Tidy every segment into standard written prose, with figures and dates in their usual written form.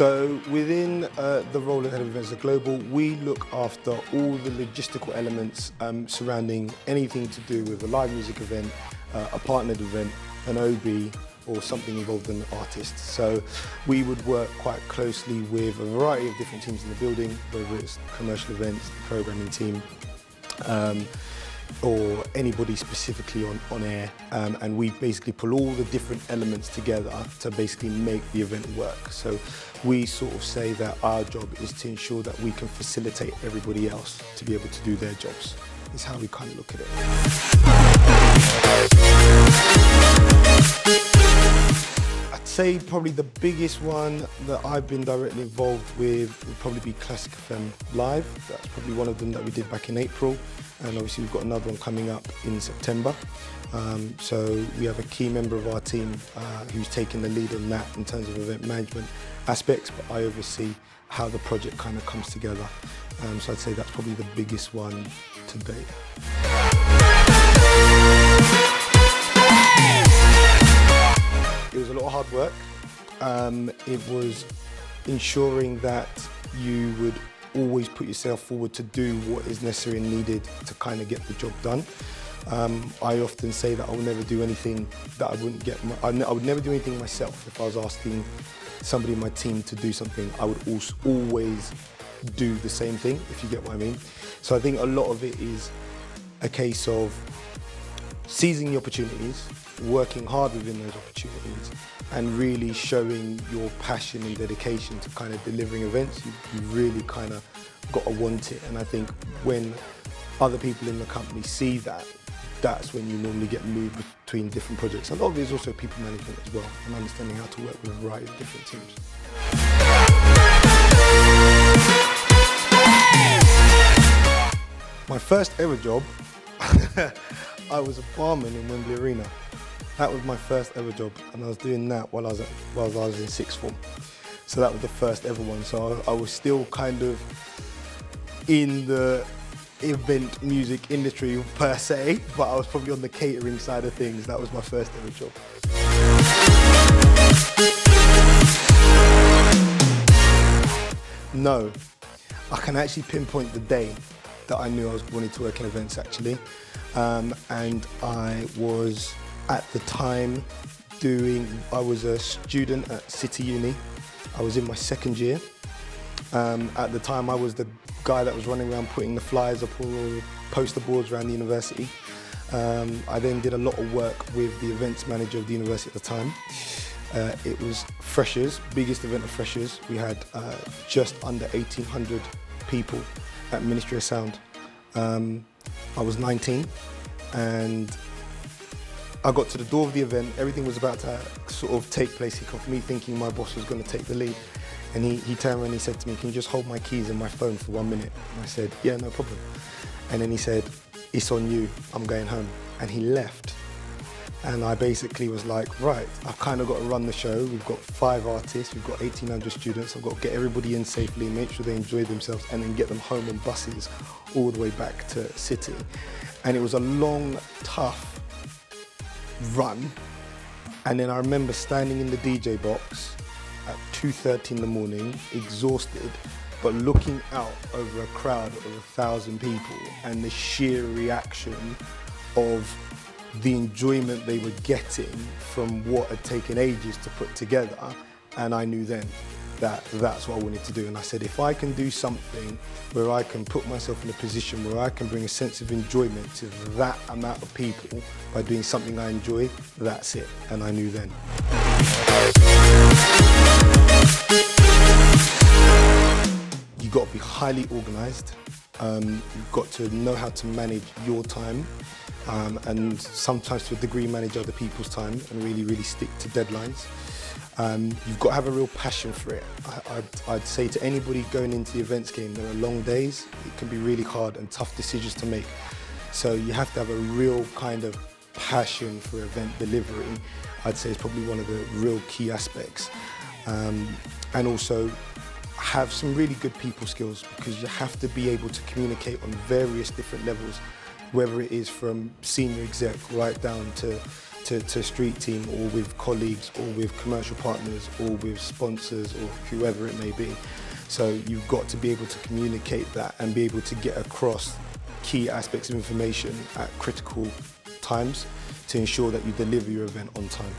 So within the role of Head of Events at Global, we look after all the logistical elements surrounding anything to do with a live music event, a partnered event, an OB, or something involved in an artist. So we would work quite closely with a variety of different teams in the building, whether it's commercial events, the programming team, or anybody specifically on air, and we basically pull all the different elements together to basically make the event work. So we sort of say that our job is to ensure that we can facilitate everybody else to be able to do their jobs. Is how we kind of look at it. I'd say probably the biggest one that I've been directly involved with would probably be Classic FM Live. That's probably one of them that we did back in April. And obviously we've got another one coming up in September. So we have a key member of our team who's taking the lead on that in terms of event management aspects, but I oversee how the project kind of comes together. So I'd say that's probably the biggest one to date. It was a lot of hard work. It was ensuring that you would always put yourself forward to do what is necessary and needed to kind of get the job done. I often say that I will never do anything that I wouldn't get. I would never do anything myself. If I was asking somebody in my team to do something, I would also always do the same thing, if you get what I mean. So I think a lot of it is a case of seizing the opportunities, working hard within those opportunities, and really showing your passion and dedication to kind of delivering events. You really kind of got to want it. And I think when other people in the company see that, that's when you normally get moved between different projects. A lot of it is also people management as well, and understanding how to work with a variety of different teams. My first ever job, I was a barman in Wembley Arena. That was my first ever job, and I was doing that while I was in sixth form. So that was the first ever one. So I was still kind of in the event music industry per se, but I was probably on the catering side of things. That was my first ever job. No, I can actually pinpoint the day that I knew I was wanting to work in events actually. And I was at the time I was a student at City Uni. I was in my second year. At the time I was the guy that was running around putting the flyers up all the poster boards around the university. I then did a lot of work with the events manager of the university at the time. It was Freshers, biggest event of Freshers. We had just under 1,800 people at Ministry of Sound. I was 19 and I got to the door of the event. Everything was about to sort of take place. He got me thinking my boss was going to take the lead. And he turned around and he said to me, "Can you just hold my keys and my phone for 1 minute?" And I said, "Yeah, no problem." And then he said, "It's on you, I'm going home." And he left. And I basically was like, right, I've kind of got to run the show. We've got 5 artists, we've got 1,800 students. I've got to get everybody in safely, make sure they enjoy themselves, and then get them home on buses all the way back to City. And it was a long, tough run. And then I remember standing in the DJ box at 2:30 in the morning, exhausted, but looking out over a crowd of 1,000 people and the sheer reaction of the enjoyment they were getting from what had taken ages to put together. And I knew then that that's what I wanted to do. And I said, if I can do something where I can put myself in a position where I can bring a sense of enjoyment to that amount of people by doing something I enjoy, that's it. And I knew then. You've got to be highly organised. You've got to know how to manage your time and sometimes to a degree manage other people's time and really, really stick to deadlines. You've got to have a real passion for it. I'd say to anybody going into the events game, there are long days. It can be really hard and tough decisions to make. So you have to have a real kind of passion for event delivery. I'd say it's probably one of the real key aspects. And also have some really good people skills, because you have to be able to communicate on various different levels, whether it is from senior exec right down to to a street team, or with colleagues, or with commercial partners, or with sponsors, or whoever it may be. So you've got to be able to communicate that and be able to get across key aspects of information at critical times to ensure that you deliver your event on time.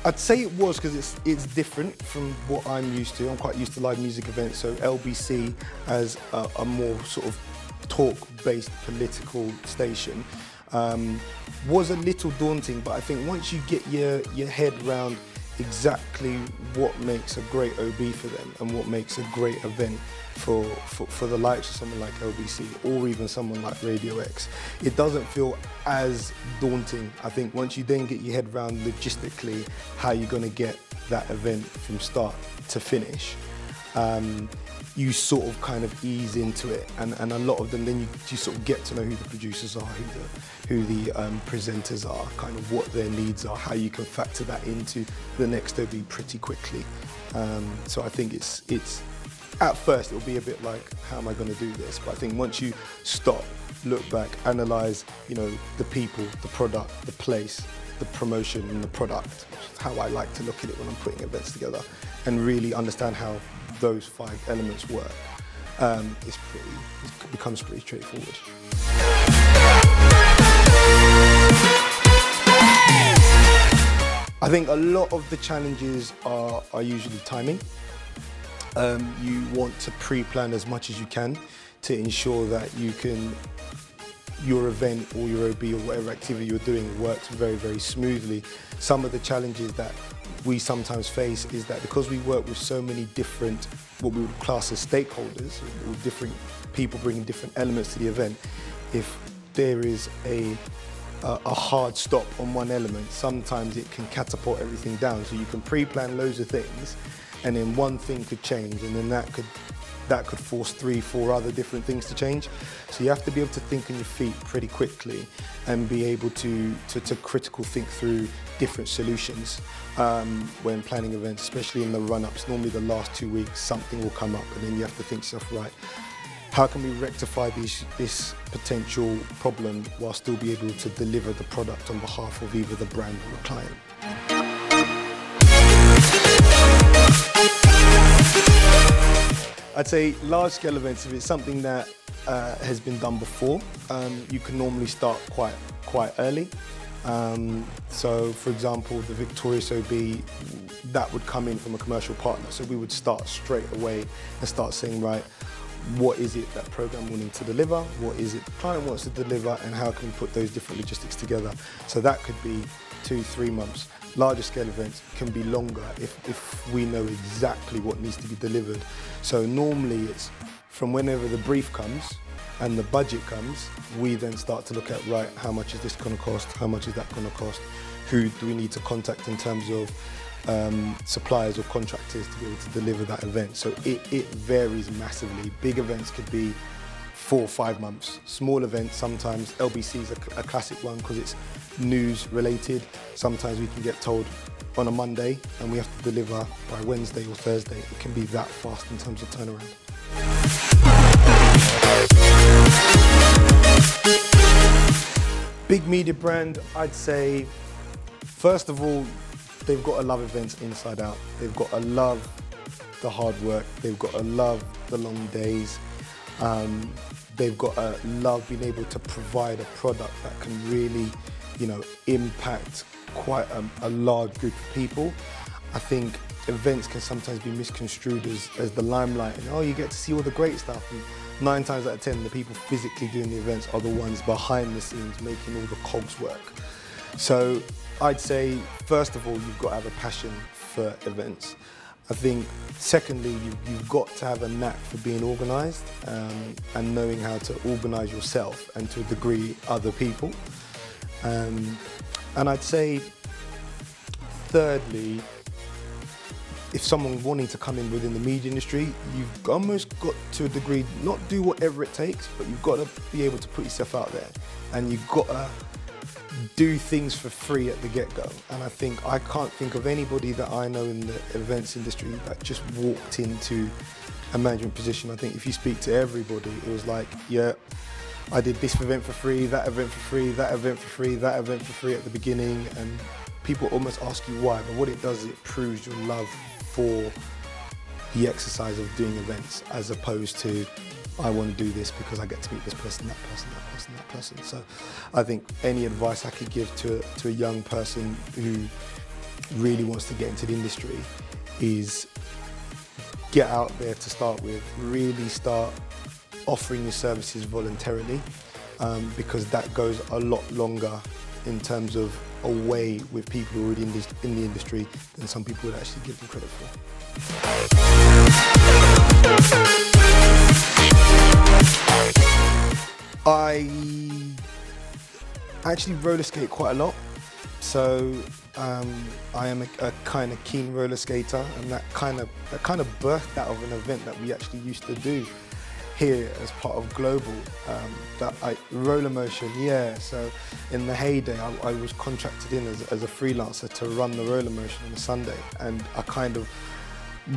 I'd say it was, because it's different from what I'm used to. I'm quite used to live music events, so LBC as a more sort of talk-based political station was a little daunting, but I think once you get your head around exactly what makes a great OB for them and what makes a great event for the likes of someone like LBC or even someone like Radio X, it doesn't feel as daunting. I think once you then get your head around logistically how you're going to get that event from start to finish, you sort of kind of ease into it, and a lot of them then you sort of get to know who the producers are, who the presenters are, kind of what their needs are, how you can factor that into the next OB pretty quickly. So I think it's at first it'll be a bit like, how am I going to do this? But I think once you stop, look back, analyse, you know, the people, the product, the place, the promotion and the product, how I like to look at it when I'm putting events together, and really understand how those 5 elements work, it becomes pretty straightforward. I think a lot of the challenges are usually timing. You want to pre-plan as much as you can to ensure that your event or your OB or whatever activity you're doing works very, very smoothly. Some of the challenges that we sometimes face is that because we work with so many different, what we would class as stakeholders, or different people bringing different elements to the event, if there is a hard stop on one element, sometimes it can catapult everything down. So you can pre-plan loads of things, and then one thing could change, and then that could force 3, 4 other different things to change. So you have to be able to think on your feet pretty quickly and be able to critical think through different solutions when planning events, especially in the run-ups. Normally the last 2 weeks something will come up, and then you have to think to yourself, right, how can we rectify this potential problem while still be able to deliver the product on behalf of either the brand or the client? I'd say large-scale events, if it's something that has been done before, you can normally start quite early. So, for example, the Victorious OB, that would come in from a commercial partner. So we would start straight away and start saying, right, what is it that program wanting to deliver? What is it the client wants to deliver? And how can we put those different logistics together? So that could be 2, 3 months. Larger scale events can be longer if we know exactly what needs to be delivered. So normally it's from whenever the brief comes and the budget comes, we then start to look at, right, how much is this going to cost? How much is that going to cost? Who do we need to contact in terms of suppliers or contractors to be able to deliver that event? So it varies massively. Big events could be 4 or 5 months. Small events, sometimes LBC is a classic one because it's news related. Sometimes we can get told on a Monday and we have to deliver by Wednesday or Thursday. It can be that fast in terms of turnaround. Big media brand, I'd say, first of all, they've got to love events inside out. They've got to love the hard work. They've got to love the long days. They've got to love being able to provide a product that can really, you know, impact quite a large group of people. I think events can sometimes be misconstrued as the limelight, and oh, you get to see all the great stuff. And 9 times out of 10, the people physically doing the events are the ones behind the scenes making all the cogs work. So I'd say, first of all, you've got to have a passion for events. I think, secondly, you've got to have a knack for being organised and knowing how to organise yourself and, to a degree, other people. And I'd say, thirdly, if someone wanting to come in within the media industry, you've almost got, to a degree, not do whatever it takes, but you've got to be able to put yourself out there, and you've got to do things for free at the get-go. And I think I can't think of anybody that I know in the events industry that just walked into a management position. I think if you speak to everybody, it was like, yeah, I did this event for free, that event for free, that event for free, that event for free at the beginning, and people almost ask you why, but what it does, it proves your love for the exercise of doing events, as opposed to, I want to do this because I get to meet this person, that person, that person, that person. So I think any advice I could give to a young person who really wants to get into the industry is get out there to start with, really start offering your services voluntarily, because that goes a lot longer in terms of a way with people who are already in the industry than some people would actually give them credit for. I actually roller skate quite a lot, so I am a kind of keen roller skater, and that kind of birthed out of an event that we actually used to do here as part of Global, Roller Motion, yeah. So in the heyday, I was contracted in as a freelancer to run the Roller Motion on a Sunday, and I kind of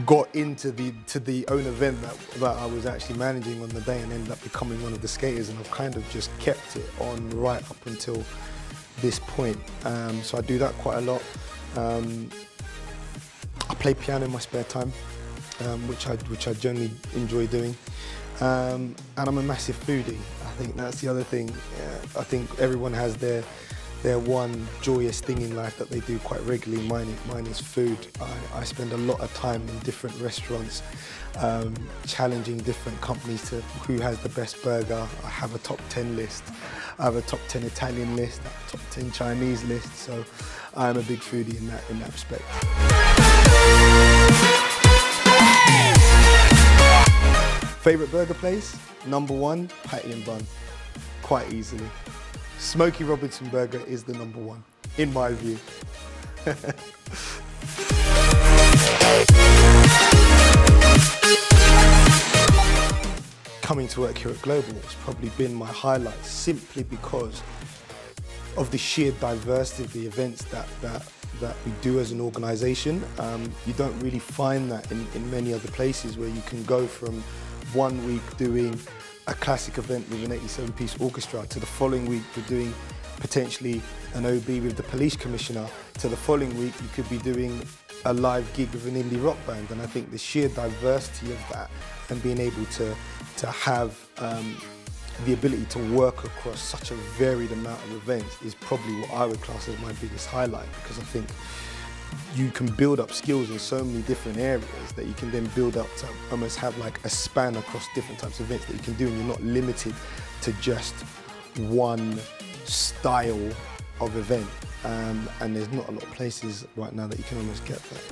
got into the own event that I was actually managing on the day, and ended up becoming one of the skaters, and I've kind of just kept it on right up until this point. So I do that quite a lot. I play piano in my spare time, which I generally enjoy doing. And I'm a massive foodie. I think that's the other thing. I think everyone has their one joyous thing in life that they do quite regularly. Mine is food. I spend a lot of time in different restaurants, challenging different companies to who has the best burger. I have a top 10 list. I have a top 10 Italian list, a top 10 Chinese list. So I'm a big foodie in that respect. Favourite burger place? Number one, Patty and Bun, quite easily. Smokey Robinson Burger is the number one, in my view. Coming to work here at Global has probably been my highlight, simply because of the sheer diversity of the events that we do as an organisation. You don't really find that in many other places, where you can go from 1 week doing a classic event with an 87-piece orchestra, to the following week you're doing potentially an OB with the police commissioner, to the following week you could be doing a live gig with an indie rock band. And I think the sheer diversity of that, and being able to have the ability to work across such a varied amount of events, is probably what I would class as my biggest highlight, because I think you can build up skills in so many different areas that you can then build up to almost have like a span across different types of events that you can do, and you're not limited to just one style of event. And there's not a lot of places right now that you can almost get that.